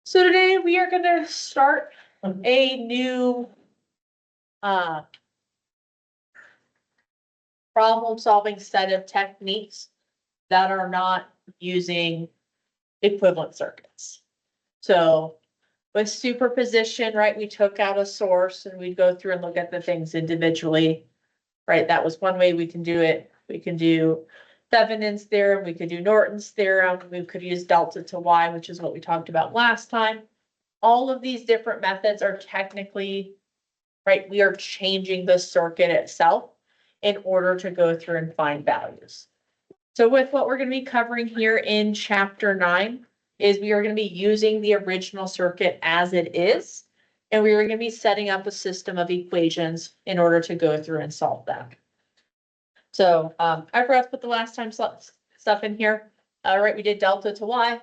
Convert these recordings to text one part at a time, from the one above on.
So today we are gonna start a new problem solving set of techniques that are not using equivalent circuits. So with superposition, right, we took out a source and we'd go through and look at the things individually, right? That was one way we can do it. We can do Thevenin's theorem, we could do Norton's theorem, we could use delta to y, which is what we talked about last time. All of these different methods are technically, right, we are changing the circuit itself in order to go through and find values. So with what we're going to be covering here in chapter 9 is we are going to be using the original circuit as it is, and we are going to be setting up a system of equations in order to go through and solve them. So I forgot to put the last time stuff in here. All right, we did delta to y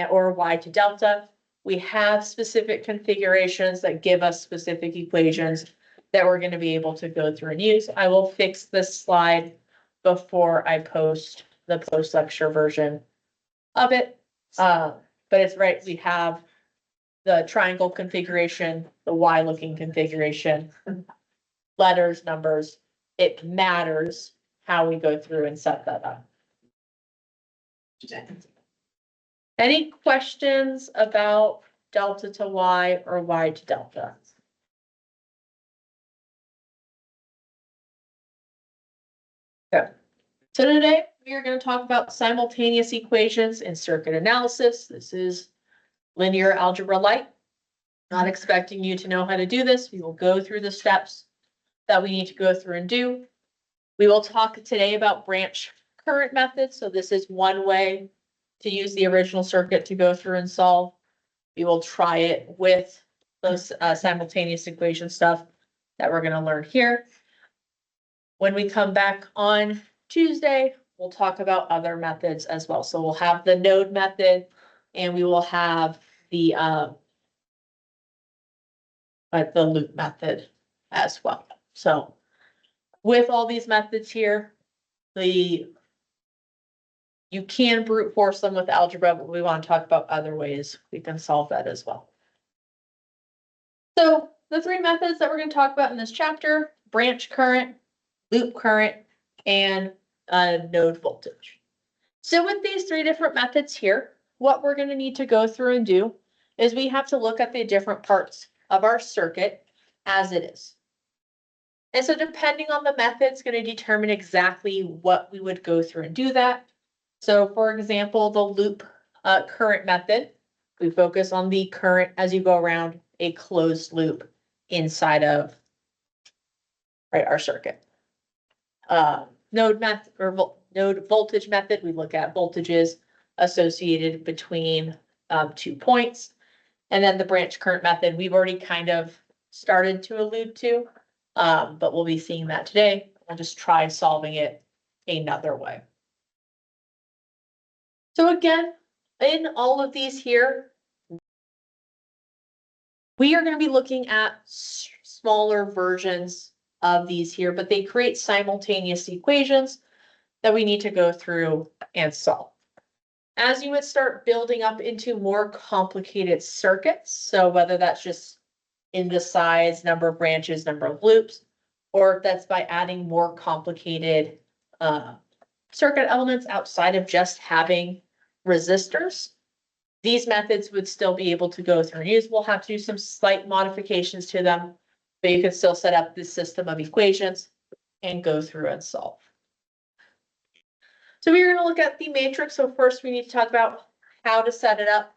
or y to delta. We have specific configurations that give us specific equations that we're going to be able to go through and use. I will fix this slide before I post the post-lecture version of it. But it's right, we have the triangle configuration, the Y-looking configuration, letters, numbers. It matters how we go through and set that up. Any questions about delta to Y or Y to delta? Okay. So today we are going to talk about simultaneous equations in circuit analysis. This is linear algebra light. Not expecting you to know how to do this. We will go through the steps that we need to go through and do. We will talk today about branch current methods. So this is one way to use the original circuit to go through and solve. We will try it with those simultaneous equation stuff that we're going to learn here. When we come back on Tuesday, we'll talk about other methods as well. So we'll have the node method and we will have the loop method as well. So with all these methods here, you can brute force them with algebra, but we want to talk about other ways we can solve that as well. So the three methods that we're going to talk about in this chapter: branch current, loop current, and node voltage. So with these three different methods here, what we're going to need to go through and do is we have to look at the different parts of our circuit as it is. And so depending on the method, it's going to determine exactly what we would go through and do that. So for example, the loop current method, we focus on the current as you go around a closed loop inside of our circuit. Node method or node voltage method, we look at voltages associated between 2 points. And then the branch current method, we've already kind of started to allude to, but we'll be seeing that today. We'll just try solving it another way. So again, in all of these here, we are going to be looking at smaller versions of these here, but they create simultaneous equations that we need to go through and solve. As you would start building up into more complicated circuits, so whether that's just in the size, number of branches, number of loops, or if that's by adding more complicated circuit elements outside of just having resistors, these methods would still be able to go through and use. We'll have to do some slight modifications to them, but you can still set up this system of equations and go through and solve. So we're going to look at the matrix. So first we need to talk about how to set it up,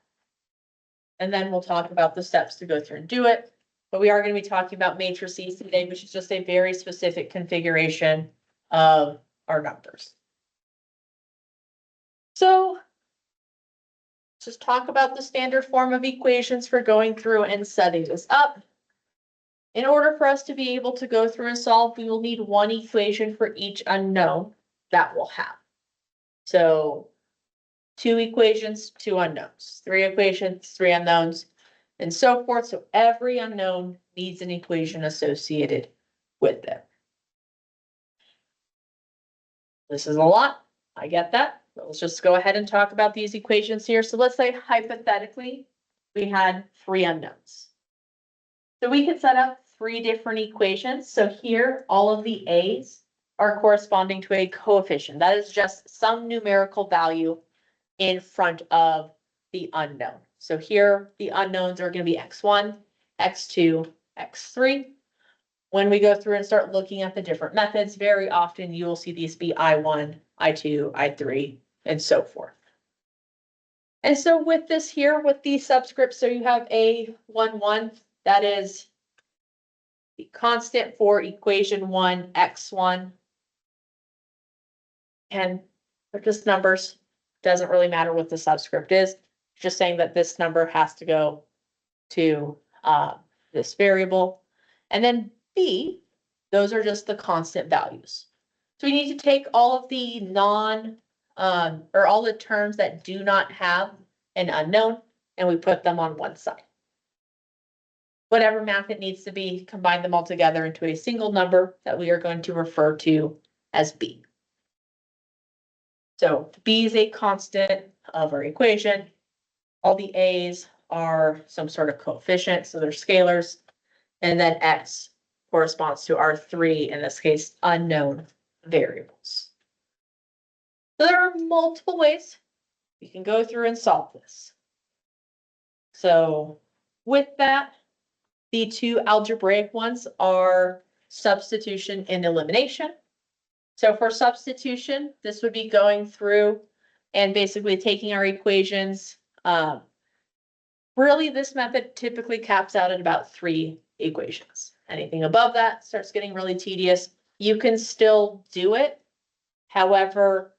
and then we'll talk about the steps to go through and do it. But we are going to be talking about matrices today, which is just a very specific configuration of our numbers. So let's just talk about the standard form of equations for going through and setting this up. In order for us to be able to go through and solve, we will need one equation for each unknown that we'll have. So 2 equations, 2 unknowns, 3 equations, 3 unknowns, and so forth. So every unknown needs an equation associated with it. This is a lot. I get that. let's just go ahead and talk about these equations here. So let's say hypothetically, we had 3 unknowns. So we could set up 3 different equations. So here, all of the A's are corresponding to a coefficient. That is just some numerical value in front of the unknown. So here, the unknowns are going to be x1, x2, x3. When we go through and start looking at the different methods, very often you will see these be I1, I2, I3, and so forth. And so with this here, with these subscripts, so you have A11, that is the constant for equation 1, x1. And they're just numbers. Doesn't really matter what the subscript is. Just saying that this number has to go to this variable. And then B, those are just the constant values. So we need to take all of the or all the terms that do not have an unknown, and we put them on one side. Whatever math it needs to be, combine them all together into a single number that we are going to refer to as B. So B is a constant of our equation. All the A's are some sort of coefficient, so they're scalars. And then X corresponds to our 3, in this case, unknown variables. So there are multiple ways we can go through and solve this. So with that, the 2 algebraic ones are substitution and elimination. So for substitution, this would be going through and basically taking our equations. Really, this method typically caps out at about 3 equations. Anything above that starts getting really tedious. You can still do it. However,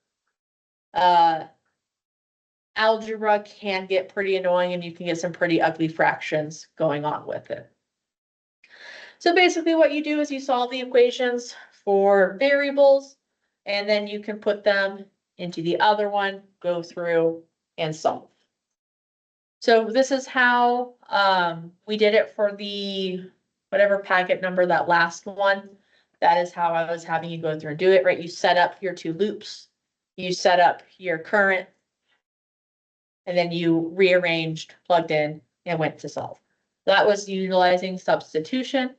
algebra can get pretty annoying and you can get some pretty ugly fractions going on with it. So basically what you do is you solve the equations for variables, and then you can put them into the other one, go through and solve. So this is how we did it for the whatever packet number, that last one. That is how I was having you go through and do it, right? You set up your 2 loops, you set up your current, and then you rearranged, plugged in, and went to solve. That was utilizing substitution.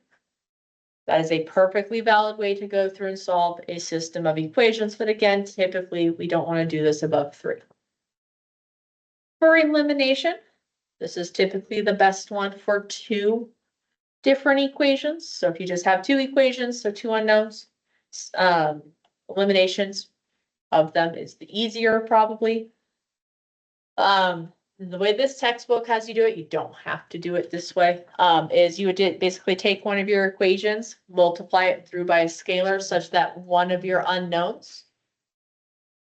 That is a perfectly valid way to go through and solve a system of equations, but again, typically we don't want to do this above 3. For elimination, this is typically the best one for 2 different equations. So if you just have 2 equations, so 2 unknowns, eliminations of them is the easier probably. The way this textbook has you do it, you don't have to do it this way, is you would basically take one of your equations, multiply it through by a scalar such that one of your unknowns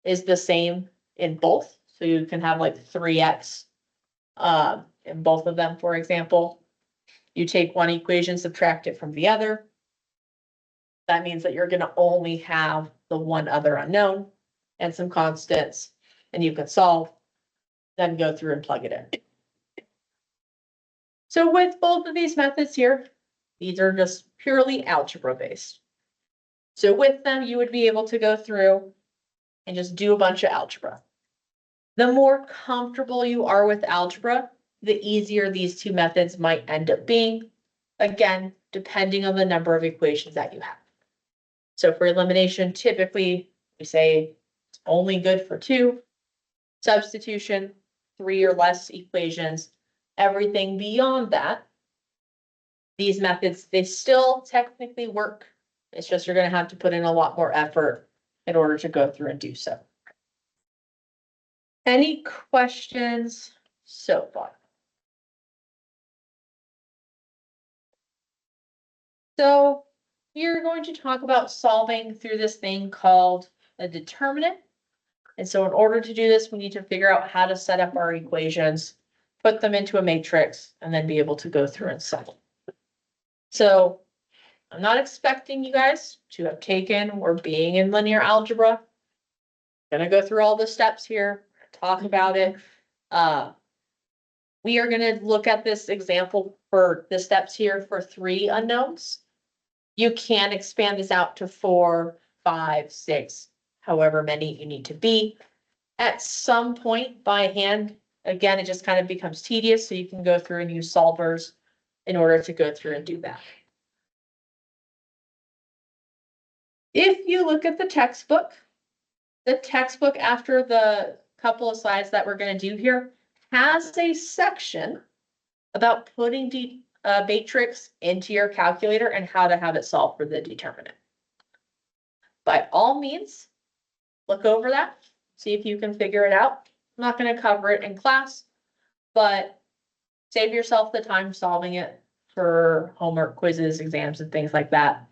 is the same in both. So you can have like 3x in both of them, for example. You take one equation, subtract it from the other. That means that you're going to only have the one other unknown and some constants, and you can solve, then go through and plug it in. So with both of these methods here, these are just purely algebra based. So with them, you would be able to go through and just do a bunch of algebra. The more comfortable you are with algebra, the easier these 2 methods might end up being. Again, depending on the number of equations that you have. So for elimination, typically we say it's only good for 2. Substitution, 3 or less equations. Everything beyond that, these methods, they still technically work. It's just you're going to have to put in a lot more effort in order to go through and do so. Any questions so far? So we're going to talk about solving through this thing called a determinant. And so in order to do this, we need to figure out how to set up our equations, put them into a matrix, and then be able to go through and solve. So I'm not expecting you guys to have taken or being in linear algebra. I'm gonna go through all the steps here, talk about it. We are gonna look at this example for the steps here for 3 unknowns. You can expand this out to 4, 5, 6, however many you need to be. at some point by hand. Again, it just kind of becomes tedious, so you can go through and use solvers in order to go through and do that. If you look at the textbook after the couple of slides that we're going to do here has a section about putting the matrix into your calculator and how to have it solve for the determinant. By all means, look over that, see if you can figure it out. I'm not going to cover it in class, but save yourself the time solving it for homework, quizzes, exams, and things like that.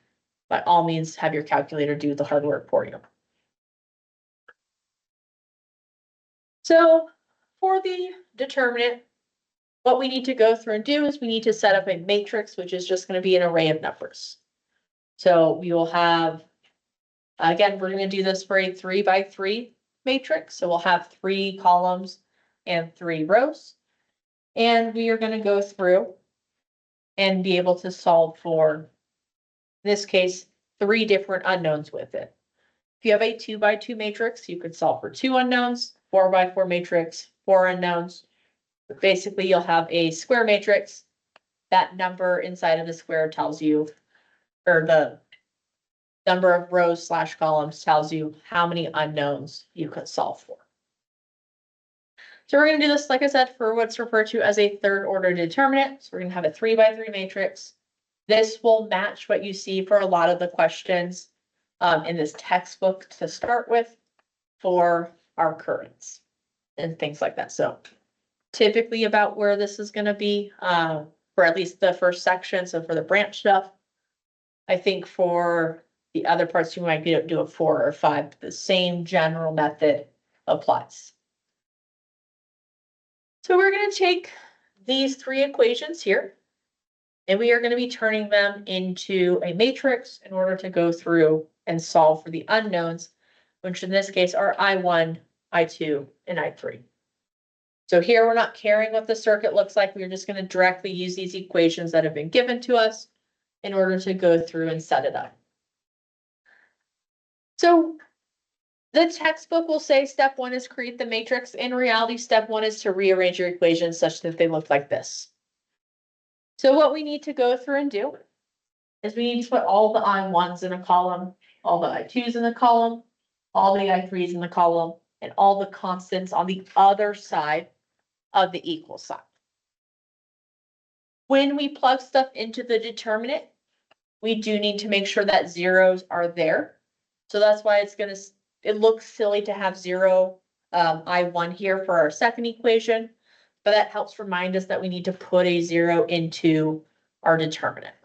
By all means, have your calculator do the hard work for you. So for the determinant, what we need to go through and do is we need to set up a matrix, which is just going to be an array of numbers. So we will have, again, we're going to do this for a 3 by 3 matrix. So we'll have 3 columns and 3 rows. And we are going to go through and be able to solve for, in this case, 3 different unknowns with it. If you have a 2 by 2 matrix, you could solve for 2 unknowns, 4 by 4 matrix, 4 unknowns. But basically, you'll have a square matrix. That number inside of the square tells you, or the number of rows / columns tells you how many unknowns you could solve for. So we're going to do this, like I said, for what's referred to as a third order determinant. So we're going to have a 3 by 3 matrix. This will match what you see for a lot of the questions in this textbook to start with for our currents and things like that. So typically about where this is going to be for at least the first section. So for the branch stuff, I think for the other parts, you might do a 4 or 5. The same general method applies. So we're going to take these 3 equations here, and we are going to be turning them into a matrix in order to go through and solve for the unknowns, which in this case are I1, I2, and I3. So here we're not caring what the circuit looks like. We're just going to directly use these equations that have been given to us in order to go through and set it up. So the textbook will say step 1 is create the matrix. In reality, step 1 is to rearrange your equations such that they look like this. So what we need to go through and do is we need to put all the I1s in a column, all the I2s in the column, all the I3s in the column, and all the constants on the other side of the equal sign. When we plug stuff into the determinant, we do need to make sure that zeros are there. So that's why it looks silly to have 0 I1 here for our second equation, but that helps remind us that we need to put a 0 into our determinant.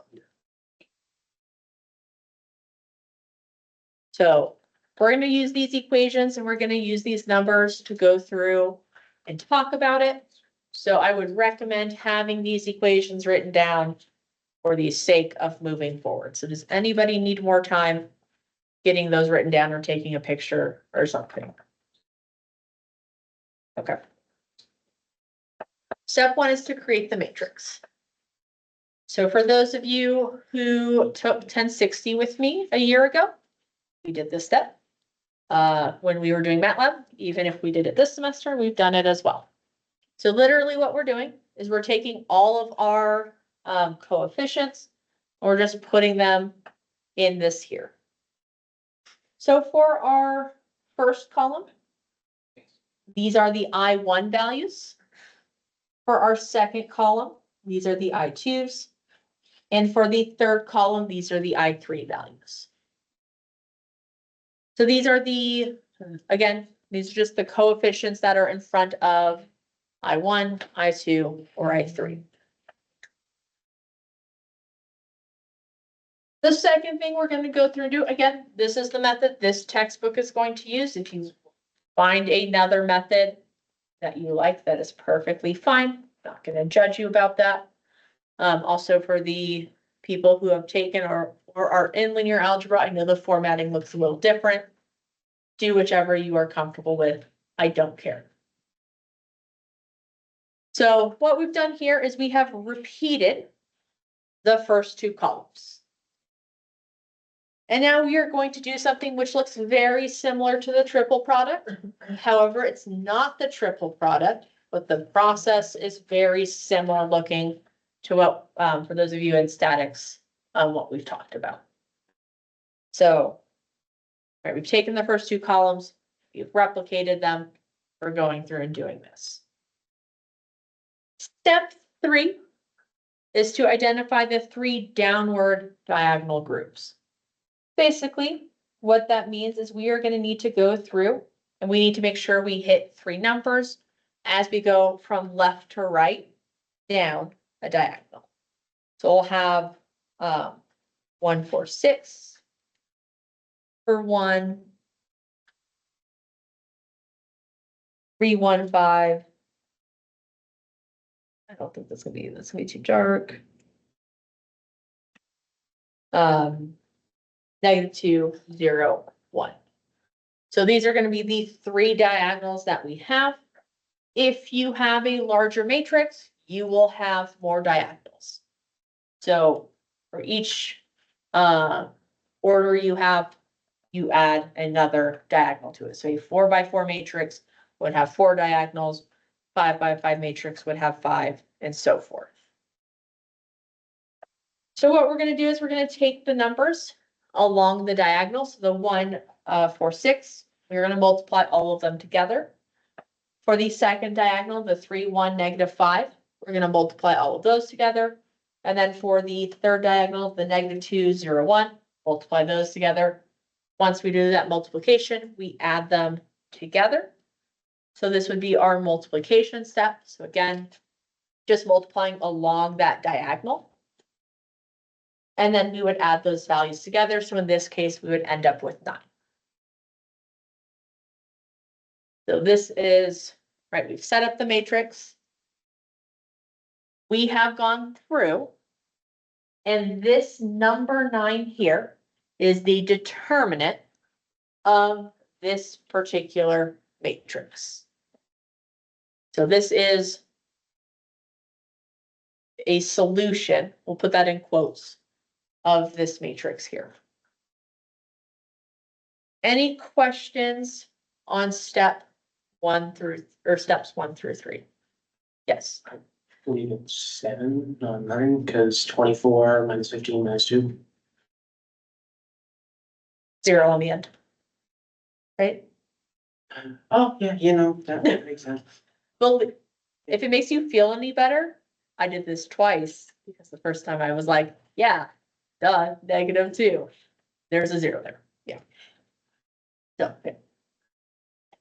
So we're going to use these equations and we're going to use these numbers to go through and talk about it. So I would recommend having these equations written down for the sake of moving forward. So does anybody need more time getting those written down or taking a picture or something? Okay. Step 1 is to create the matrix. So for those of you who took 1060 with me a year ago, we did this step when we were doing MATLAB. Even if we did it this semester, we've done it as well. So literally what we're doing is we're taking all of our coefficients, and we're just putting them in this here. So for our first column, these are the I1 values. For our second column, these are the I2s. And for the third column, these are the I3 values. So these are again, these are just the coefficients that are in front of I1, I2, or I3. The second thing we're going to go through and do, again, this is the method this textbook is going to use. If you find another method that you like, that is perfectly fine. Not going to judge you about that. Also for the people who have taken or are in linear algebra, I know the formatting looks a little different. Do whichever you are comfortable with. I don't care. So what we've done here is we have repeated the first 2 columns. And now we are going to do something which looks very similar to the triple product. However, it's not the triple product, but the process is very similar looking to what, for those of you in statics, what we've talked about. So, right, we've taken the first two columns, we've replicated them, we're going through and doing this. Step 3 is to identify the 3 downward diagonal groups. Basically, what that means is we are going to need to go through and we need to make sure we hit 3 numbers as we go from left to right down a diagonal. So we'll have 1, 4, 6 for 1, 3, 1, 5. I don't think that's gonna be too dark. -2, 0, 1. So these are going to be the 3 diagonals that we have. If you have a larger matrix, you will have more diagonals. So for each order you have, you add another diagonal to it. So a 4 by 4 matrix would have 4 diagonals, 5 by 5 matrix would have 5, and so forth. So what we're going to do is we're going to take the numbers along the diagonal. So the 1, 4, 6, we're going to multiply all of them together. For the second diagonal, the 3, 1, -5, we're going to multiply all of those together. And then for the third diagonal, the -2, 0, 1, multiply those together. Once we do that multiplication, we add them together. So this would be our multiplication step. So again, just multiplying along that diagonal. And then we would add those values together. So in this case, we would end up with 9. So this is, right, we've set up the matrix. We have gone through, and this number 9 here is the determinant of this particular matrix. So this is a solution, we'll put that in quotes, of this matrix here. Any questions on step 1 through, or steps 1 through 3? Yes. I believe it's 7, not 9, because 24 minus 15 minus 2. 0 on the end. Right? Oh, yeah, you know, that makes sense. Well, if it makes you feel any better, I did this twice because the first time I was like, yeah, duh, -2. There's a 0 there. Yeah. So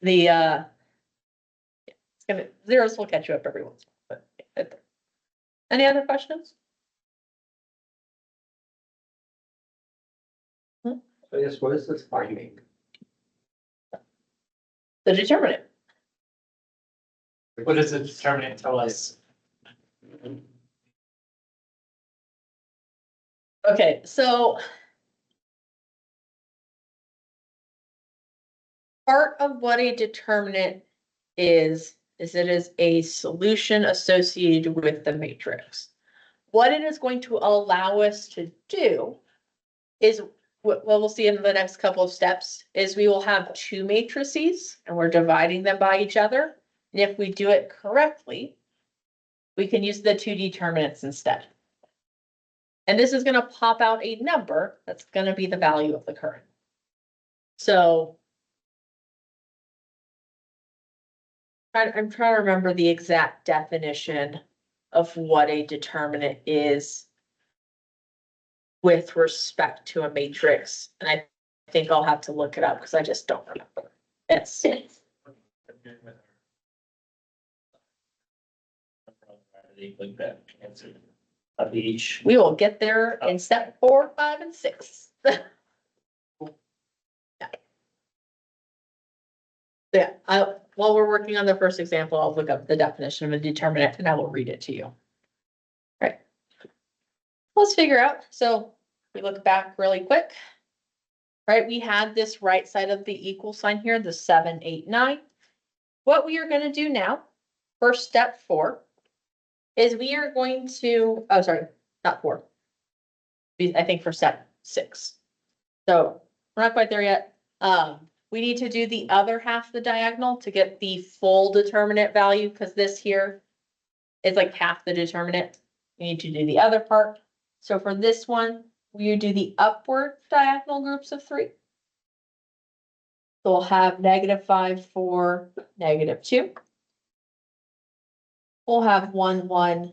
the it's gonna, zeros will catch you up every once in a while, but any other questions? So yes, what is this finding? The determinant. What does the determinant tell us? Okay, so part of what a determinant is it is a solution associated with the matrix. What it is going to allow us to do is what we'll see in the next couple of steps is we will have 2 matrices and we're dividing them by each other. And if we do it correctly, we can use the 2 determinants instead. And this is going to pop out a number that's going to be the value of the current. So I'm trying to remember the exact definition of what a determinant is with respect to a matrix. And I think I'll have to look it up because I just don't remember. It's Like that answer of each. we will get there in step 4, 5, and 6. Yeah, while we're working on the first example, I'll look up the definition of a determinant and I will read it to you. Right. Let's figure out. So we look back really quick. Right, we had this right side of the equal sign here, the 7, 8, 9. What we are going to do now, for step 4, is we are going to, oh, sorry, not 4. I think for step 6. So we're not quite there yet. We need to do the other half of the diagonal to get the full determinant value, because this here is like half the determinant. We need to do the other part. So for this one, we do the upward diagonal groups of 3. So we'll have -5, 4, -2. We'll have 1, 1,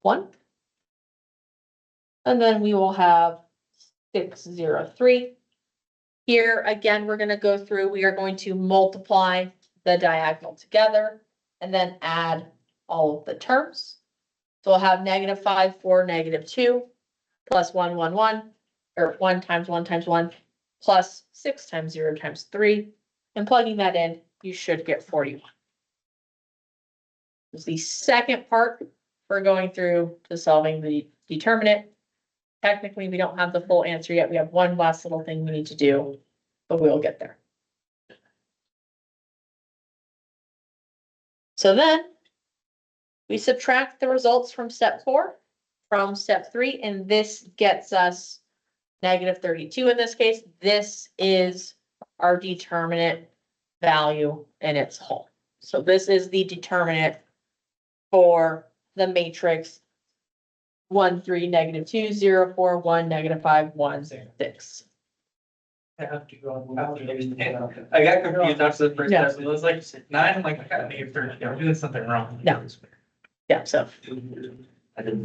1. And then we will have 6, 0, 3. Here, again, we're gonna go through, we are going to multiply the diagonal together and then add all of the terms. So we'll have -5, 4, -2, plus 1, 1, 1, or 1 times 1 times 1, plus 6 times 0 times 3. And plugging that in, you should get 41. This is the second part for going through to solving the determinant. Technically, we don't have the full answer yet. We have one last little thing we need to do, but we'll get there. So then we subtract the results from step 4 from step 3, and this gets us -32 in this case. This is our determinant value in its whole. So this is the determinant for the matrix 1, 3, -2, 0, 4, 1, -5, 1, 6. I have to go. I got confused after the first Yeah. test. It was like 9. I'm like, I got -30. I'm doing something wrong. No. Yeah, so I didn't.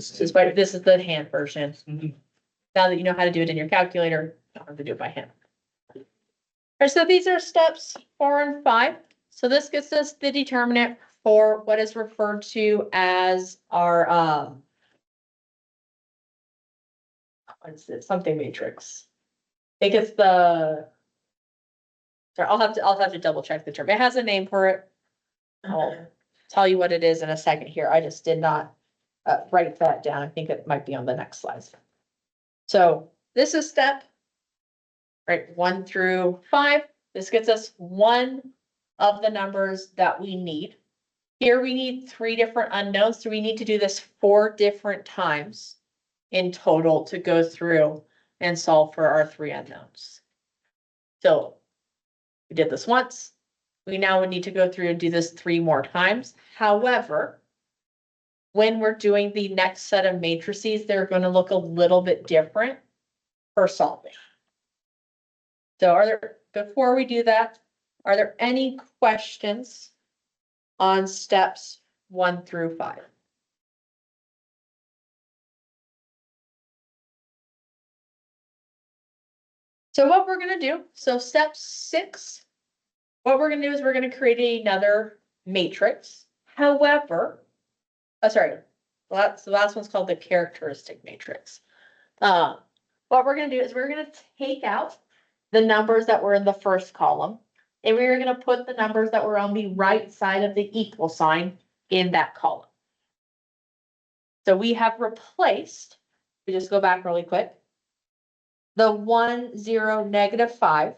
this is the hand version. Mhm. Now that you know how to do it in your calculator, you don't have to do it by hand. All right, so these are steps 4 and 5. So this gets us the determinant for what is referred to as our, what is it, something matrix. I think it's the, sorry, I'll have to double check the term. It has a name for it. I'll tell you what it is in a second here. I just did not write that down. I think it might be on the next slide. So this is step, right, 1 through 5. This gets us one of the numbers that we need. Here we need 3 different unknowns, so we need to do this 4 different times in total to go through and solve for our 3 unknowns. So we did this once. We now would need to go through and do this 3 more times. However, when we're doing the next set of matrices, they're going to look a little bit different for solving. So before we do that, are there any questions on steps 1 through 5? So what we're gonna do, so step 6, what we're gonna do is we're gonna create another matrix. However, sorry, the last one's called the characteristic matrix. What we're gonna do is we're gonna take out the numbers that were in the first column, and we're gonna put the numbers that were on the right side of the equal sign in that column. So we have replaced, we just go back really quick, the 1, 0, -5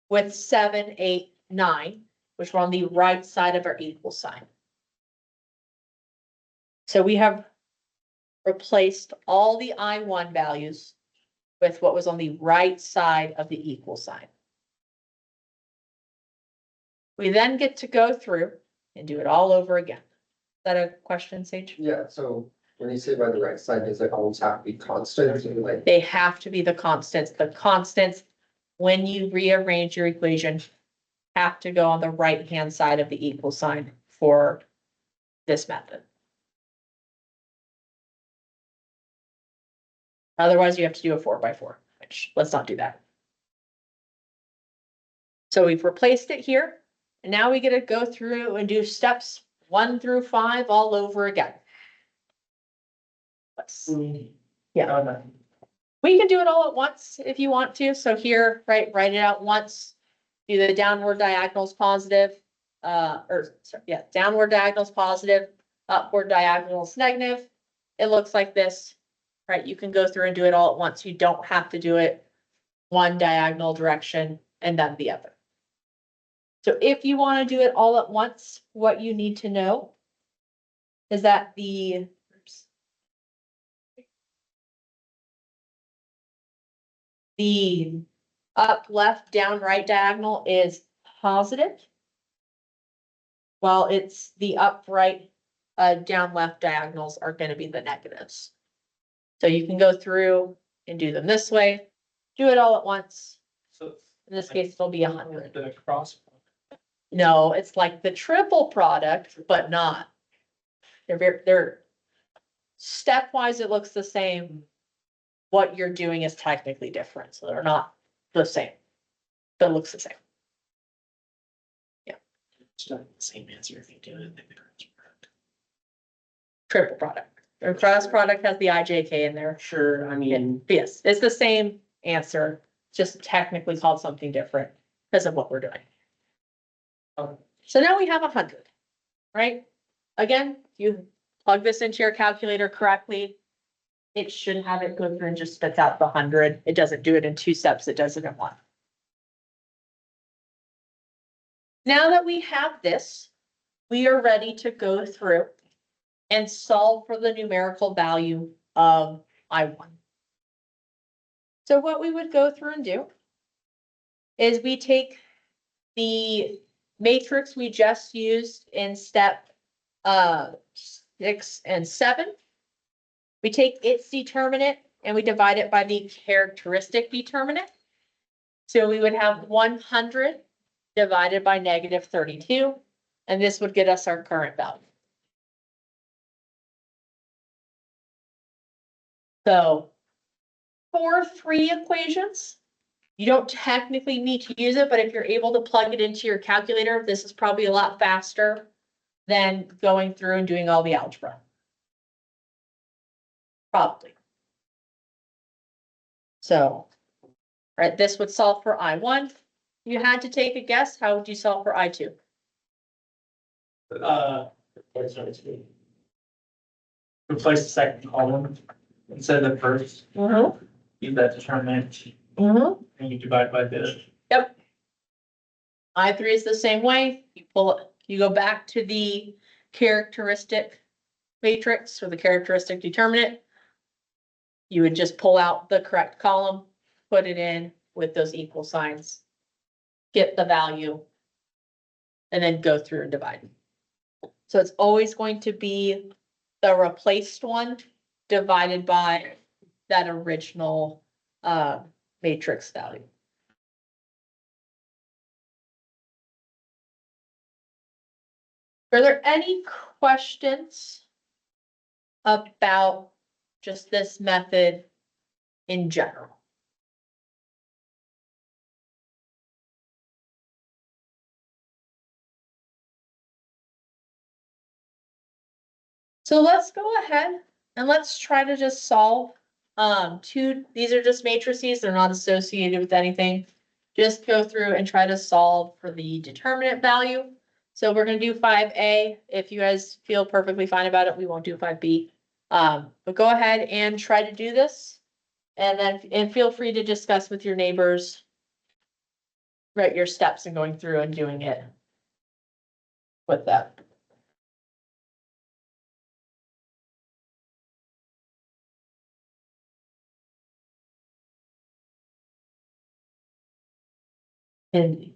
with 7, 8, 9, which were on the right side of our equal sign. So we have replaced all the I1 values with what was on the right side of the equal sign. We then get to go through and do it all over again. Is that a question, Sage? Yeah, so when you say by the right side, does it always have to be constant, or like, They have to be the constants. The constants, when you rearrange your equation, have to go on the right-hand side of the equal sign for this method. Otherwise, you have to do a 4x4, which let's not do that. So we've replaced it here, and now we get to go through and do steps 1 through 5 all over again. Yeah. We can do it all at once if you want to. So here, right, write it out once. Do the downward diagonals positive, downward diagonals positive, upward diagonals negative. It looks like this, right? You can go through and do it all at once. You don't have to do it one diagonal direction and then the other. So if you want to do it all at once, what you need to know is that the up, left, down, right diagonal is positive. While it's the upright, down, left diagonals are gonna be the negatives. So you can go through and do them this way, do it all at once. So In this case, it'll be 100. the cross. No, it's like the triple product, but not. They're stepwise, it looks the same. What you're doing is technically different, so they're not the same. But it looks the same. It's not the same answer if you do it. Triple product. Or cross product has the IJK in there. Sure, I mean, Yes, it's the same answer, just technically called something different because of what we're doing. So now we have 100, right? Again, you plug this into your calculator correctly. It should have it go through and just spits out the 100. It doesn't do it in 2 steps, it does it in 1. Now that we have this, we are ready to go through and solve for the numerical value of I1. So what we would go through and do is we take the matrix we just used in step 6 and 7. We take its determinant and we divide it by the characteristic determinant. So we would have 100 divided by -32, and this would get us our current value. So for 3 equations, you don't technically need to use it, but if you're able to plug it into your calculator, this is probably a lot faster than going through and doing all the algebra. Probably. So, right, this would solve for I1. You had to take a guess, how would you solve for I2? Replace the second column instead of the first, Mm-hmm. use that determinant, Mm-hmm. and you divide by the. Yep. I3 is the same way. You pull it, you go back to the characteristic matrix or the characteristic determinant. You would just pull out the correct column, put it in with those equal signs, get the value, and then go through and divide. So it's always going to be the replaced one divided by that original matrix value. Are there any questions about just this method in general? So let's go ahead and let's try to just solve these are just matrices, they're not associated with anything. Just go through and try to solve for the determinant value. So we're gonna do 5A. If you guys feel perfectly fine about it, we won't do 5B. But go ahead and try to do this. And feel free to discuss with your neighbors. Write your steps and going through and doing it with that. And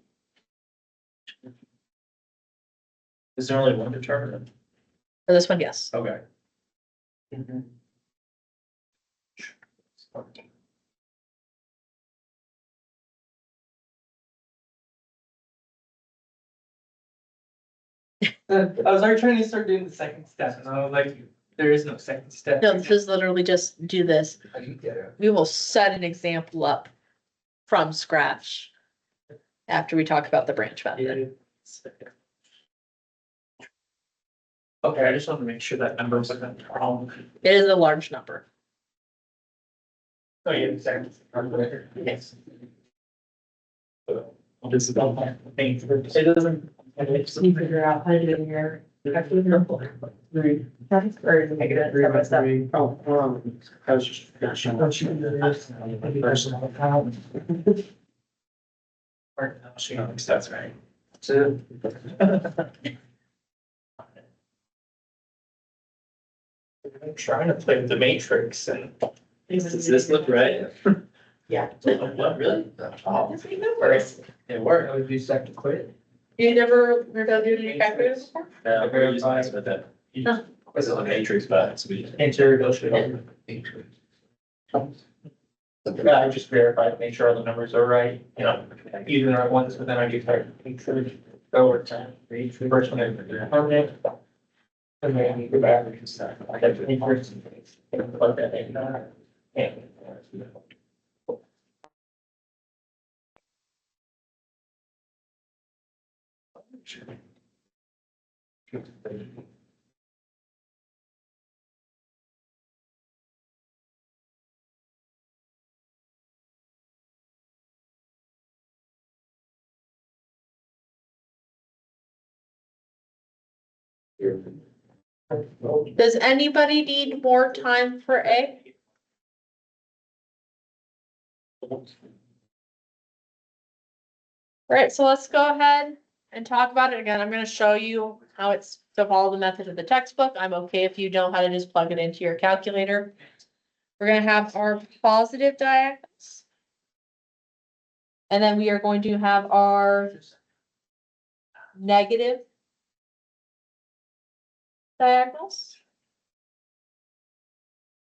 Is there only one determinant? for this one, yes. Okay. I was already trying to start doing the second step, and I was like, there is no second step. No, this is literally just do this. I can get it. We will set an example up from scratch after we talk about the branch method. Okay, I just wanted to make sure that number wasn't a problem. It is a large number. Oh, yeah, second. Yes. This is all my thing. It doesn't. Figure out how to do it here. three. Or negative, Three by step by step. three. Oh, I was just finishing. That's right. So. I'm trying to play with the matrix and does this look right? Yeah. What, really? Oh, it worked. I would do second quit. You never done doing any calculators before? Yeah, we're using this with that. Huh. Was it a matrix, but it's we. Interior negotiator. Yeah, I just verified, make sure all the numbers are right, you know, using the right ones, but then I do try to make sure go over time, read the first one, permanent. And then you go back and start. I have to first. Plug that in. And. Does anybody need more time for A? Alright, so let's go ahead and talk about it again. I'm gonna show you how it's to follow the method of the textbook. I'm okay if you know how to just plug it into your calculator. We're gonna have our positive diagonals. And then we are going to have our negative diagonals.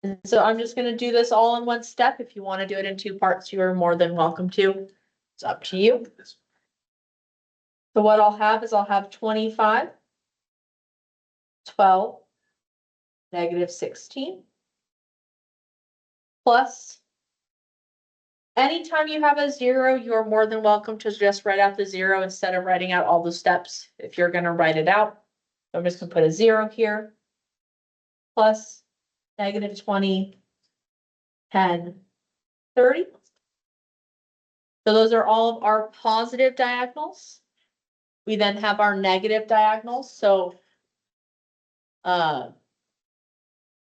And so I'm just gonna do this all in one step. If you want to do it in two parts, you are more than welcome to. It's up to you. So what I'll have is I'll have 25, 12, negative 16. Plus. Anytime you have a zero, you are more than welcome to just write out the zero instead of writing out all the steps if you're gonna write it out. I'm just gonna put a zero here. Plus negative 20, 10, 30. So those are all of our positive diagonals. We then have our negative diagonals, so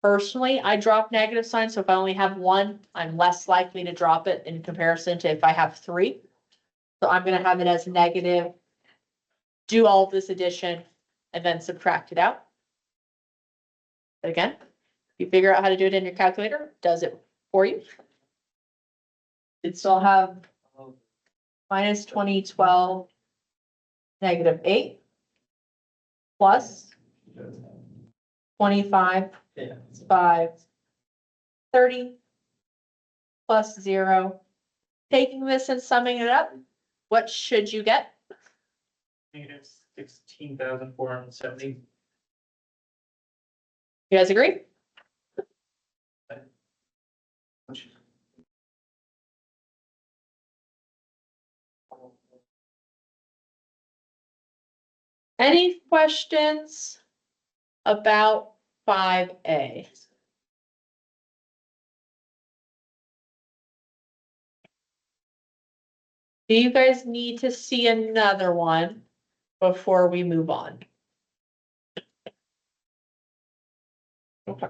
personally, I drop negative signs, so if I only have one, I'm less likely to drop it in comparison to if I have three. So I'm gonna have it as negative, do all of this addition, and then subtract it out. But again, if you figure out how to do it in your calculator, it does it for you. You'd still have minus 20, 12, negative 8, plus 25, Yeah. 5, 30, plus 0. Taking this and summing it up, what should you get? Negative 16,470. You guys agree? Any questions about 5A? Do you guys need to see another one before we move on? Okay.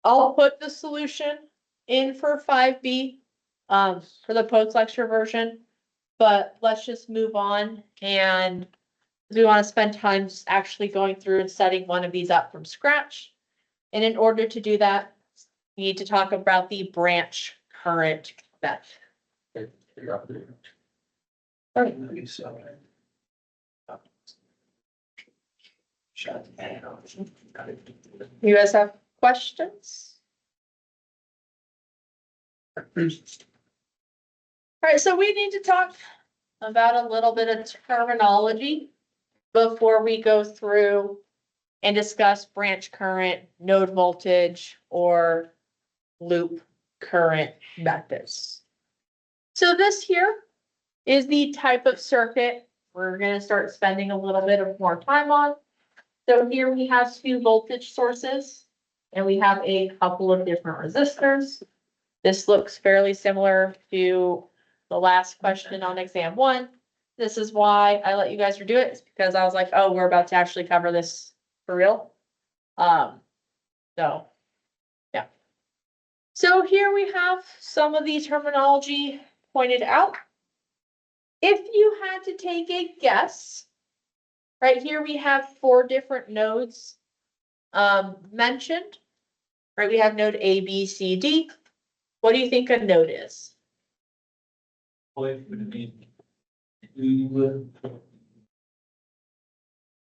I'll put the solution in for 5B, for the post-lecture version, but let's just move on and we want to spend time actually going through and setting one of these up from scratch. And in order to do that, we need to talk about the branch current method. You guys have questions? Alright, so we need to talk about a little bit of terminology before we go through and discuss branch current, node voltage, or loop current methods. So this here is the type of circuit we're gonna start spending a little bit of more time on. So here we have two voltage sources and we have a couple of different resistors. This looks fairly similar to the last question on exam 1. This is why I let you guys redo it, it's because I was like, oh, we're about to actually cover this for real. So, yeah. So here we have some of the terminology pointed out. If you had to take a guess, right here we have 4 different nodes mentioned. Right, we have node A, B, C, D. What do you think a node is? What would it be? Two.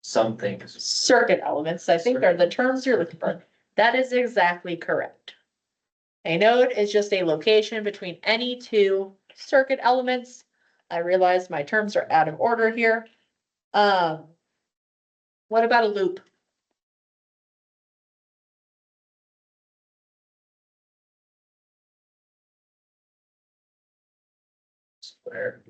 Some things. Circuit elements, I think are the terms you're looking for. That is exactly correct. A node is just a location between any two circuit elements. I realize my terms are out of order here. What about a loop? Square.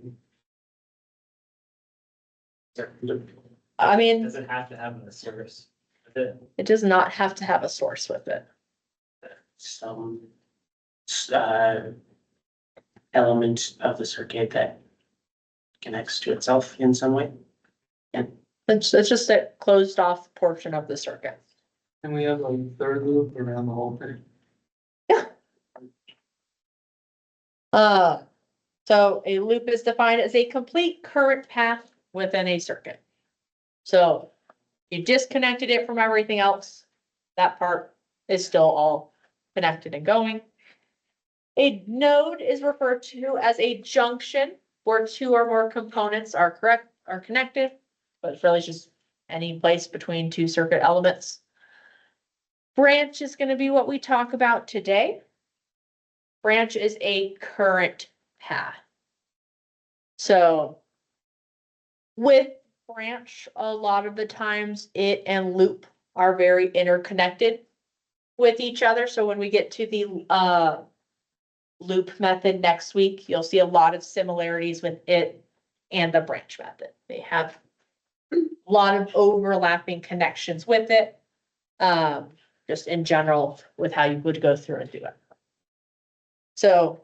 I mean, Does it have to have a service with it? it does not have to have a source with it. Some, uh, element of the circuit that connects to itself in some way. It's just a closed off portion of the circuit. And we have a third loop around the whole thing. So a loop is defined as a complete current path within a circuit. So you disconnected it from everything else. That part is still all connected and going. A node is referred to as a junction where two or more components are connected, but it's really just any place between two circuit elements. Branch is going to be what we talk about today. Branch is a current path. So with branch, a lot of the times it and loop are very interconnected with each other. So when we get to the loop method next week, you'll see a lot of similarities with it and the branch method. They have a lot of overlapping connections with it. Just in general with how you would go through and do it. So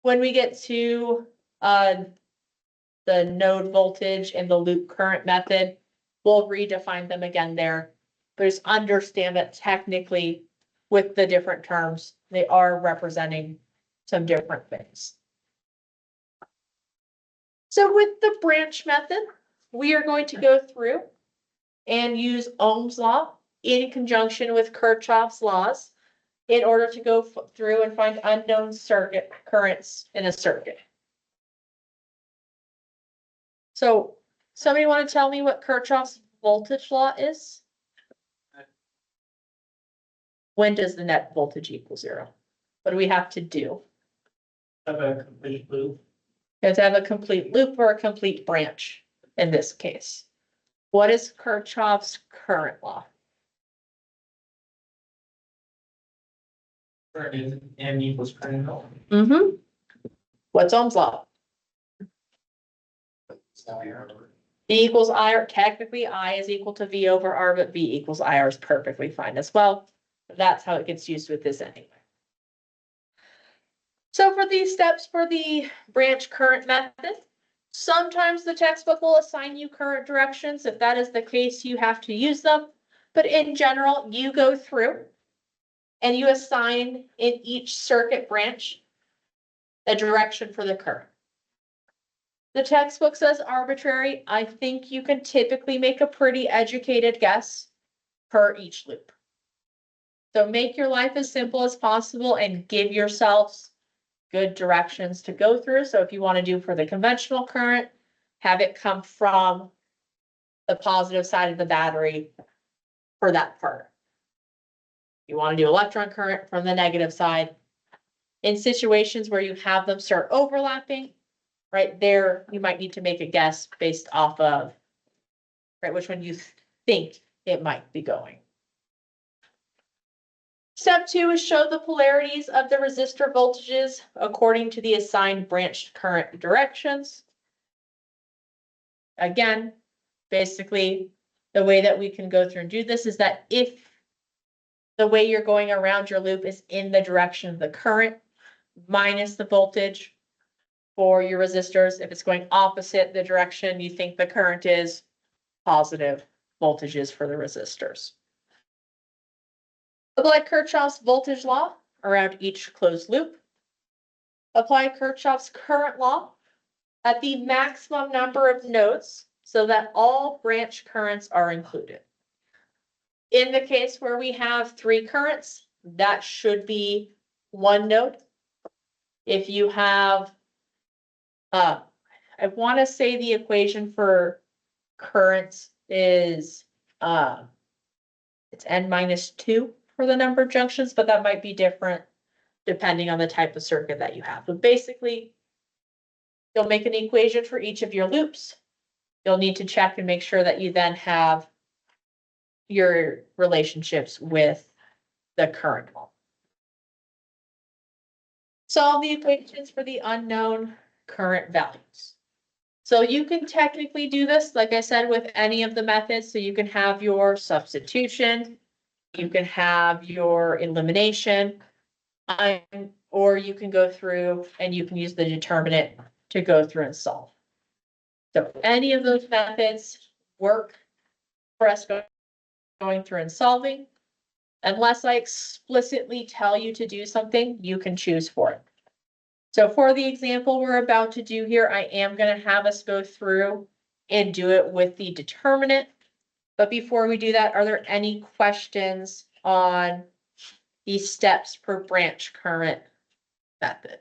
when we get to the node voltage and the loop current method, we'll redefine them again there. But just understand that technically with the different terms, they are representing some different things. So with the branch method, we are going to go through and use Ohm's law in conjunction with Kirchhoff's laws in order to go through and find unknown circuit currents in a circuit. So somebody want to tell me what Kirchhoff's voltage law is? When does the net voltage equal zero? What do we have to do? Have a complete loop. You have to have a complete loop or a complete branch in this case. What is Kirchhoff's current law? Current is N equals current. Mm-hmm. What's Ohm's law? V equals I, or technically I is equal to V over R, but V equals IR is perfectly fine as well. That's how it gets used with this anyway. So for these steps for the branch current method, sometimes the textbook will assign you current directions. If that is the case, you have to use them. But in general, you go through and you assign in each circuit branch a direction for the current. The textbook says arbitrary. I think you can typically make a pretty educated guess per each loop. So make your life as simple as possible and give yourselves good directions to go through. So if you want to do for the conventional current, have it come from the positive side of the battery for that part. You want to do electron current from the negative side. In situations where you have them start overlapping, right there, you might need to make a guess based off of, right, which one you think it might be going. Step 2 is show the polarities of the resistor voltages according to the assigned branched current directions. Again, basically, the way that we can go through and do this is that if the way you're going around your loop is in the direction of the current minus the voltage for your resistors, if it's going opposite the direction you think the current is, positive voltages for the resistors. Apply Kirchhoff's voltage law around each closed loop. Apply Kirchhoff's current law at the maximum number of nodes so that all branch currents are included. In the case where we have 3 currents, that should be one node. If you have, I want to say the equation for currents is, it's n-2 for the number of junctions, but that might be different depending on the type of circuit that you have. But basically, you'll make an equation for each of your loops. You'll need to check and make sure that you then have your relationships with the current. Solve the equations for the unknown current values. So you can technically do this, like I said, with any of the methods. So you can have your substitution, you can have your elimination, or you can go through and you can use the determinant to go through and solve. So any of those methods work for us going through and solving. Unless I explicitly tell you to do something, you can choose for it. So for the example we're about to do here, I am going to have us go through and do it with the determinant. But before we do that, are there any questions on the steps per branch current method?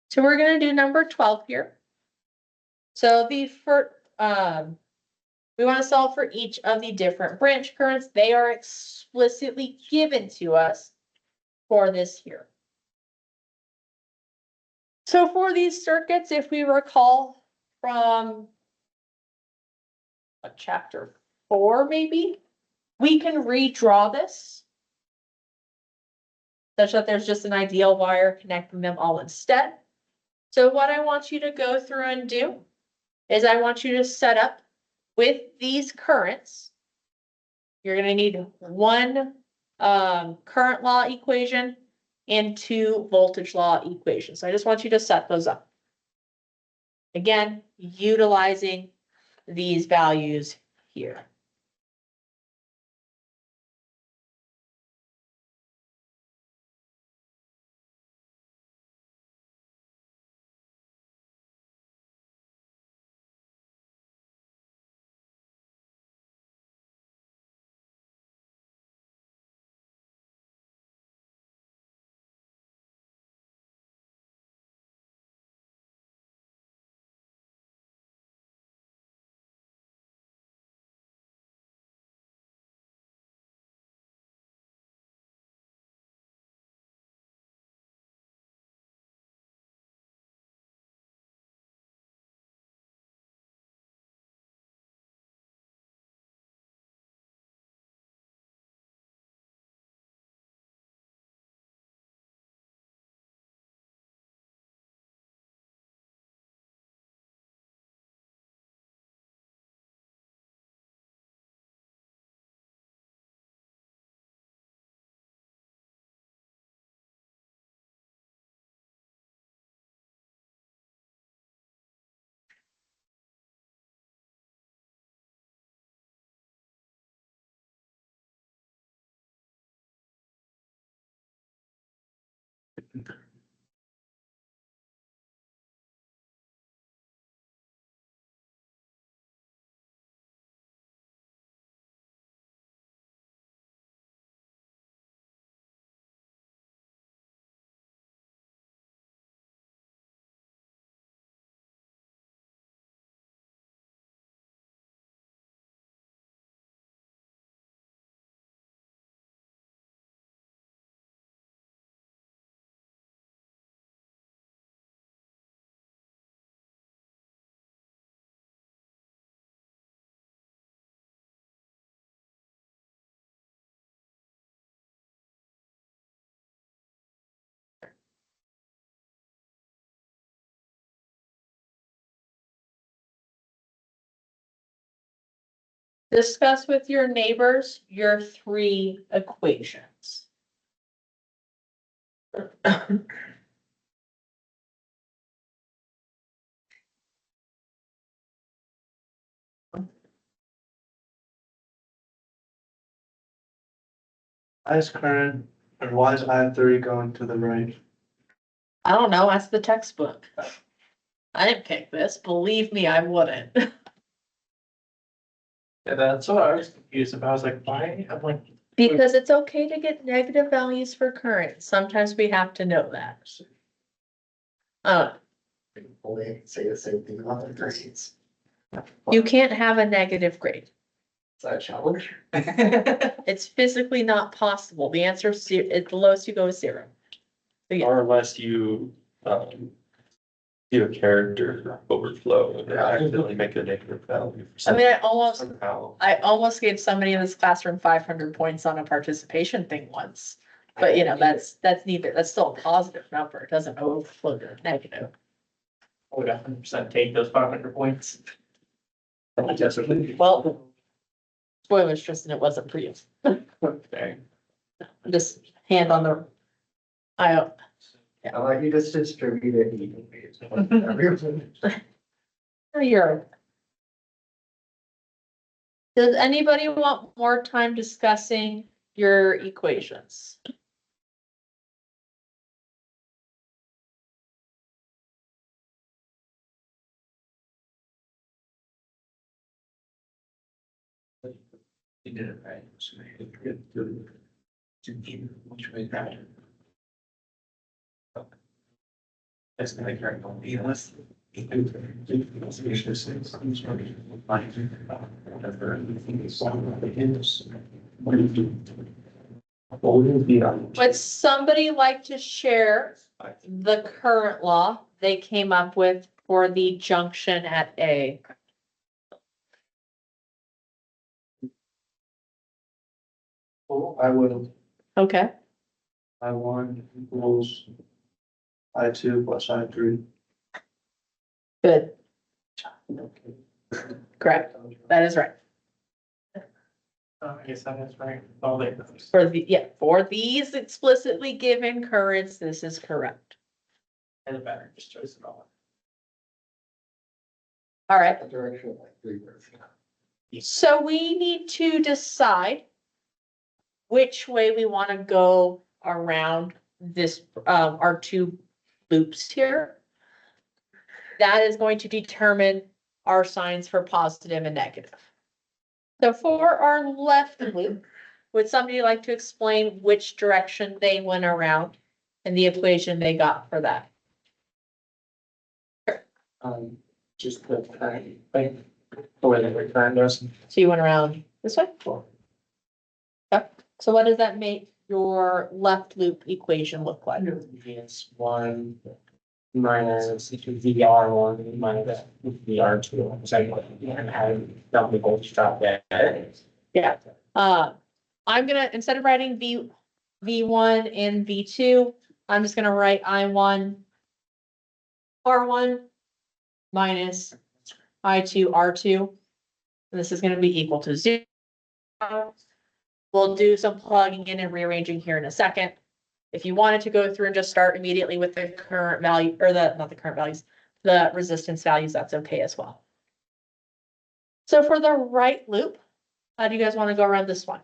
So we're going to do number 12 here. So the first, we want to solve for each of the different branch currents. They are explicitly given to us for this here. So for these circuits, if we recall from chapter 4, maybe, we can redraw this such that there's just an ideal wire connecting them all instead. So what I want you to go through and do is I want you to set up with these currents. You're going to need one current law equation and two voltage law equations. So I just want you to set those up. Again, utilizing these values here. Discuss with your neighbors your three equations. Why is current, or why is I3 going to the right? I don't know, that's the textbook. I didn't pick this, believe me, I wouldn't. Yeah, that's what I was confused about. I was like, why? I'm like, Because it's okay to get negative values for current. Sometimes we have to know that. Only say the same thing on the grades. You can't have a negative grade. Is that a challenge? It's physically not possible. The answer is the lowest you go is 0. So, yeah. Or unless you, do a character overflow and accidentally make a negative value. I mean, Somehow. I almost gave somebody in this classroom 500 points on a participation thing once. But you know, that's neither, that's still a positive number. It doesn't overflow to negative. I would 100% take those 500 points. Well, spoilers, Tristan, it wasn't for you. Okay. Just hand on the. I I you just distribute it evenly. You're. Does anybody want more time discussing your equations? You did it right. So you could do it. Which way that? That's not like you're going to be less. Would somebody like to share the current law they came up with for the junction at A? Well, I will, Okay, I1 equals I2 plus I3. good, correct. That is right. I guess that is right. All they. For these explicitly given currents, this is correct. And the better, just choice it all. All right, A direction of like 3 words. so we need to decide which way we want to go around this, our two loops here. That is going to determine our signs for positive and negative. So for our left loop, would somebody like to explain which direction they went around and the equation they got for that? Just the time, like, the way that we're trying to. So you went around this way? Yep. So what does that make your left loop equation look like? It's 1 minus VR1 minus VR2. So and have double gold stop there. Yeah. I'm gonna, instead of writing V1 and V2, I'm just gonna write I1 R1 minus I2 R2. And this is gonna be equal to 0. We'll do some plugging in and rearranging here in a second. If you wanted to go through and just start immediately with the current value, or not the current values, the resistance values, that's okay as well. So for the right loop, how do you guys want to go around this one?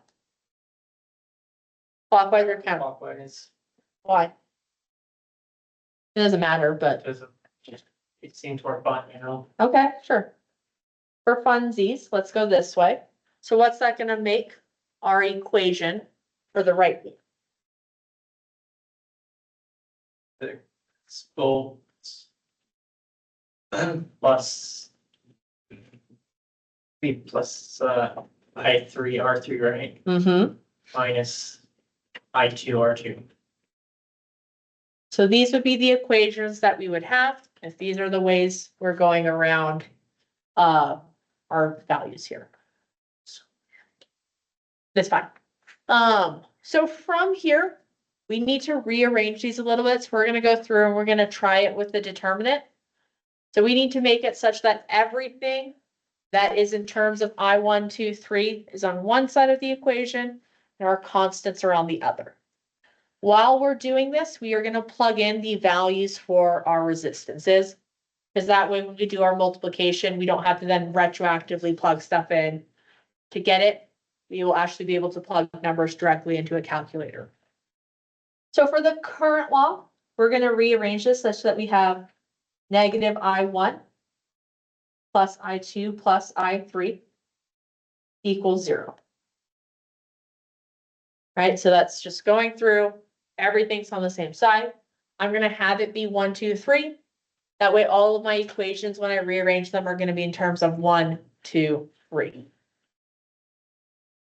Clockwise or counterclockwise? Clockwise. Why? It doesn't matter, but Doesn't, just, it seems more fun, you know? okay, sure. For funsies, let's go this way. So what's that gonna make our equation for the right loop? It's full. Plus. B plus, I3, R3, right? Mm-hmm. Minus I2, R2. So these would be the equations that we would have, if these are the ways we're going around our values here. That's fine. So from here, we need to rearrange these a little bit. So we're gonna go through and we're gonna try it with the determinant. So we need to make it such that everything that is in terms of I1, 2, 3 is on one side of the equation and our constants are on the other. While we're doing this, we are gonna plug in the values for our resistances. Because that way, when we do our multiplication, we don't have to then retroactively plug stuff in to get it. We will actually be able to plug numbers directly into a calculator. So for the current law, we're gonna rearrange this such that we have negative I1 plus I2 plus I3. equals 0. Right, so that's just going through, everything's on the same side. I'm gonna have it be 1, 2, 3. That way, all of my equations, when I rearrange them, are gonna be in terms of 1, 2, 3.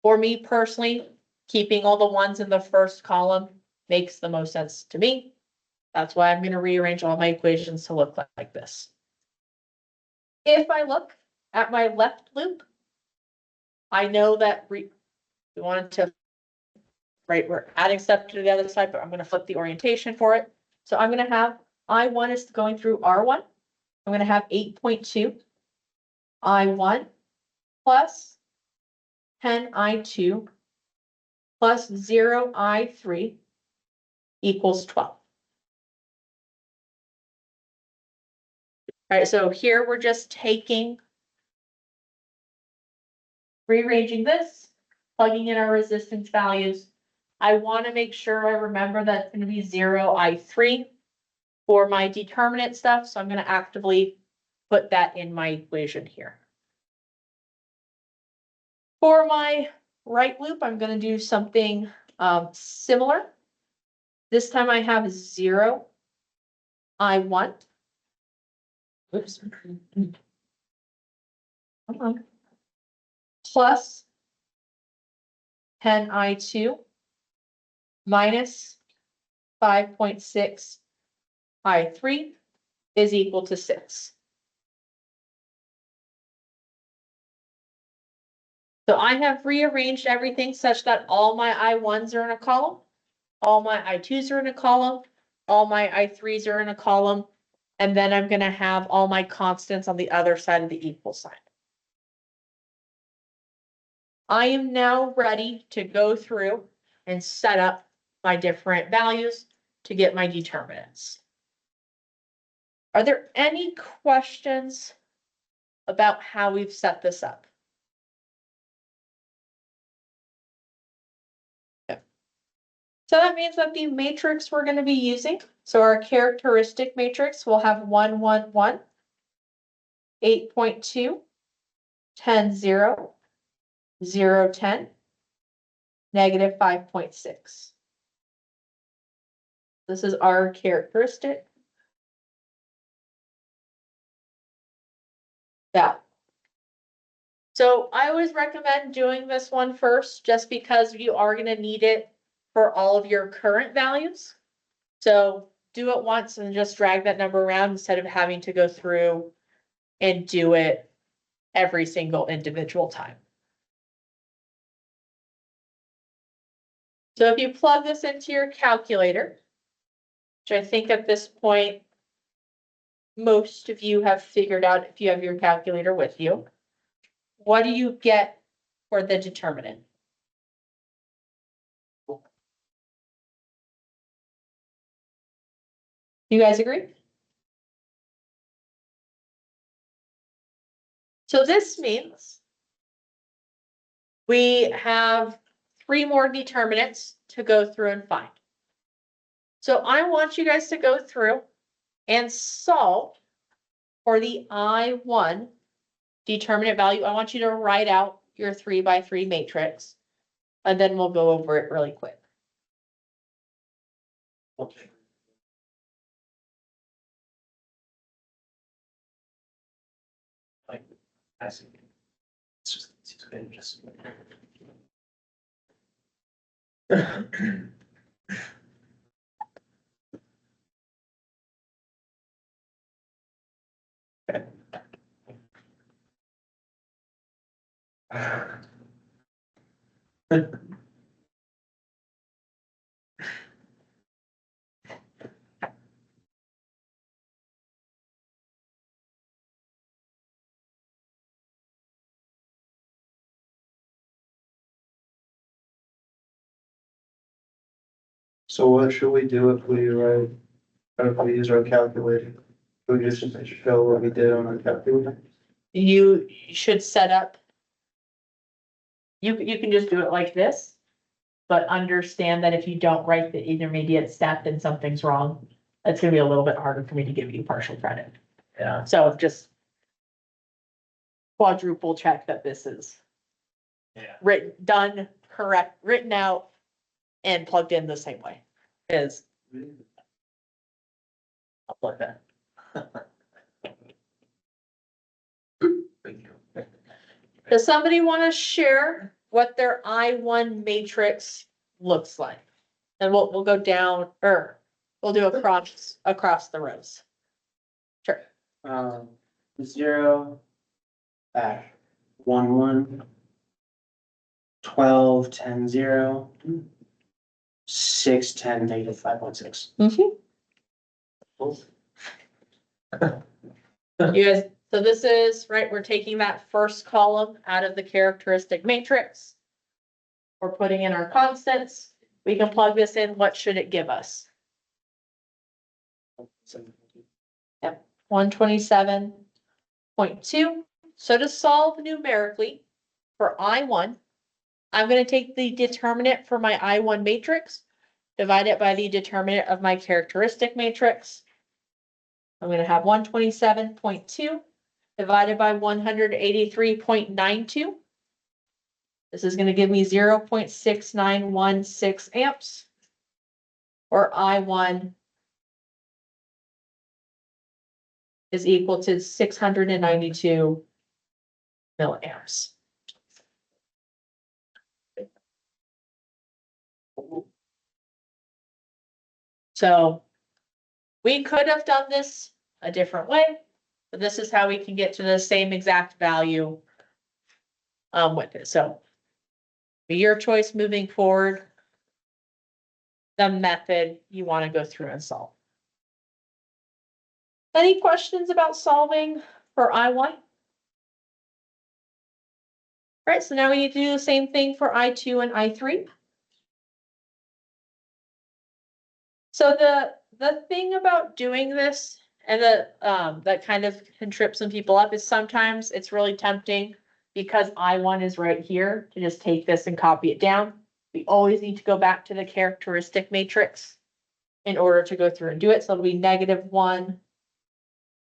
For me personally, keeping all the ones in the first column makes the most sense to me. That's why I'm gonna rearrange all my equations to look like this. If I look at my left loop, I know that we wanted to, right, we're adding stuff to the other side, but I'm gonna flip the orientation for it. So I'm gonna have I1 is going through R1. I'm gonna have 8.2 I1 plus 10 I2 plus 0 I3 equals 12. All right, so here we're just taking, rearranging this, plugging in our resistance values. I want to make sure I remember that it's going to be 0 I3 for my determinant stuff, so I'm going to actively put that in my equation here. For my right loop, I'm going to do something similar. This time I have 0 I1. Oops. Come on. Plus 10 I2 minus 5.6 I3 is equal to 6. So I have rearranged everything such that all my I1s are in a column, all my I2s are in a column, all my I3s are in a column, and then I'm gonna have all my constants on the other side of the equal sign. I am now ready to go through and set up my different values to get my determinants. Are there any questions about how we've set this up? So that means that the matrix we're going to be using, so our characteristic matrix will have 1, 1, 1, 8.2, 10, 0, 0, 10, negative 5.6. This is our characteristic value. So I always recommend doing this one first, just because you are going to need it for all of your current values. So do it once and just drag that number around instead of having to go through and do it every single individual time. So if you plug this into your calculator, which I think at this point, most of you have figured out if you have your calculator with you, what do you get for the determinant? You guys agree? So this means we have 3 more determinants to go through and find. So I want you guys to go through and solve for the I1 determinant value. I want you to write out your 3 by 3 matrix, and then we'll go over it really quick. Okay. I see. It's just. So what should we do if we write, or if we use our calculator? Do we just show what we did on our calculator? You should set up. You can just do it like this, but understand that if you don't write the intermediate step, then something's wrong. It's gonna be a little bit harder for me to give you partial credit. Yeah. So just quadruple check that this is Yeah. done correct, written out and plugged in the same way. Is, I'll plug that. Does somebody want to share what their I1 matrix looks like? And we'll go down, or we'll do across the rows. Sure. 0, 1, 1, 12, 10, 0, 6, 10, negative 5.6. You guys, so this is, right, we're taking that first column out of the characteristic matrix. We're putting in our constants. We can plug this in. What should it give us? 127.2. So to solve numerically for I1, I'm going to take the determinant for my I1 matrix, divide it by the determinant of my characteristic matrix. I'm going to have 127.2 divided by 183.92. This is going to give me 0.6916 amps. Or I1 is equal to 692 milliamps. So we could have done this a different way, but this is how we can get to the same exact value with it. So be your choice moving forward, the method you want to go through and solve. Any questions about solving for I1? All right, so now we need to do the same thing for I2 and I3. So the thing about doing this and that kind of can trip some people up is sometimes it's really tempting because I1 is right here to just take this and copy it down. We always need to go back to the characteristic matrix in order to go through and do it. So it'll be -1,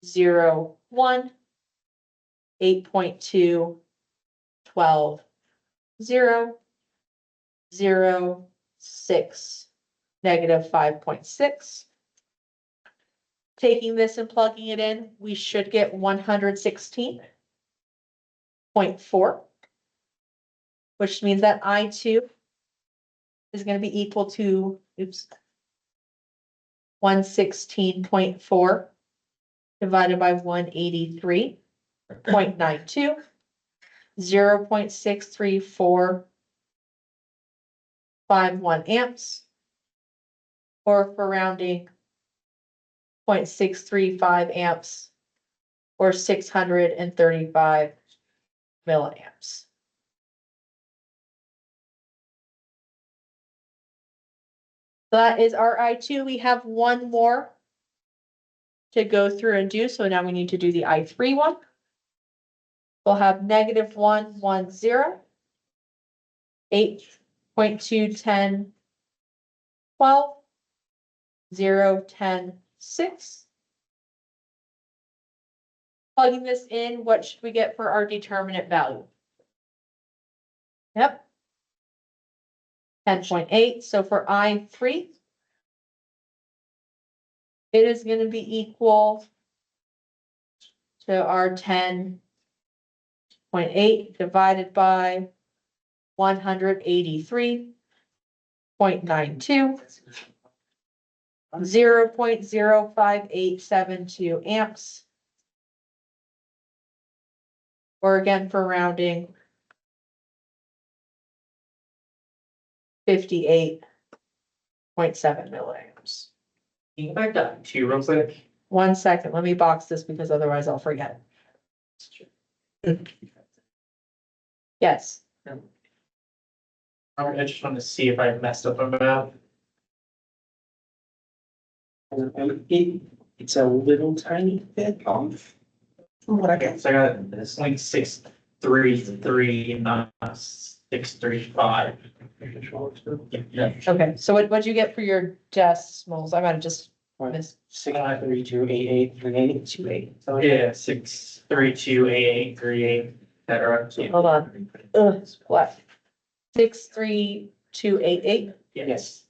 0, 1, 8.2, 12, 0, 0, 6, -5.6. Taking this and plugging it in, we should get 116.4, which means that I2 is going to be equal to, 116.4 divided by 183.92, 0.63451 amps, or for rounding, 0.635 amps, or 635 milliamps. That is our I2. We have one more to go through and do. So now we need to do the I3 one. We'll have -110, 8.210, 12, 0, 10, 6. Plugging this in, what should we get for our determinant value? Yep. 10.8. So for I3, it is going to be equal to our 10.8 divided by 183.92, 0.05872 amps. Or again, for rounding, 58.7 milliamps. Can you go back to two real quick? 1 second, let me box this because otherwise I'll forget. Yes, I just wanted to see if I messed up a map. It's a little tiny bit off from what I got. So I got this like 633, not 635. Yeah. okay, so what'd you get for your decimals? I might have just missed. 632883828. So Yeah, 6328838. Hold on. What? 63288. Yes.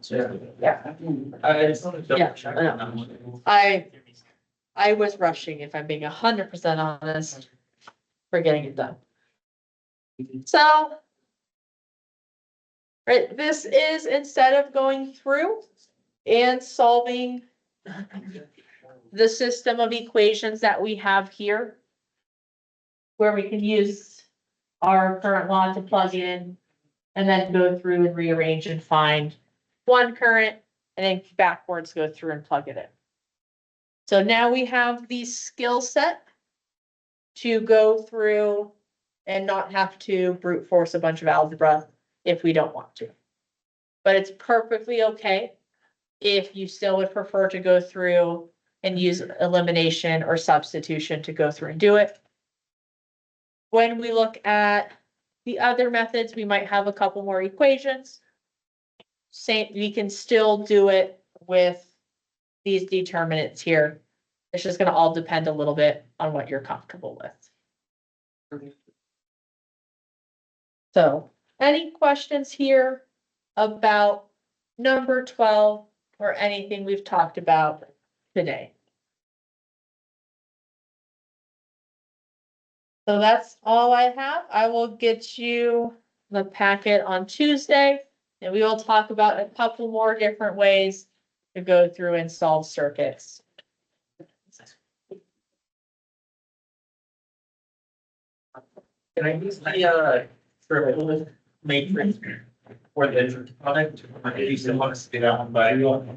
Yeah. I just wanted to double check. Yeah, I know. I was rushing, if I'm being 100% honest, for getting it done. So. Right, this is instead of going through and solving the system of equations that we have here, where we can use our current law to plug in and then go through and rearrange and find one current and then backwards go through and plug it in. So now we have the skill set to go through and not have to brute force a bunch of algebra if we don't want to. But it's perfectly okay if you still would prefer to go through and use elimination or substitution to go through and do it. When we look at the other methods, we might have a couple more equations. Same, we can still do it with these determinants here. It's just gonna all depend a little bit on what you're comfortable with. So, any questions here about number 12 or anything we've talked about today? So that's all I have. I will get you the packet on Tuesday, and we will talk about a couple more different ways to go through and solve circuits. Can I use the, triple matrix for the product? I used to want to see that one, but I don't.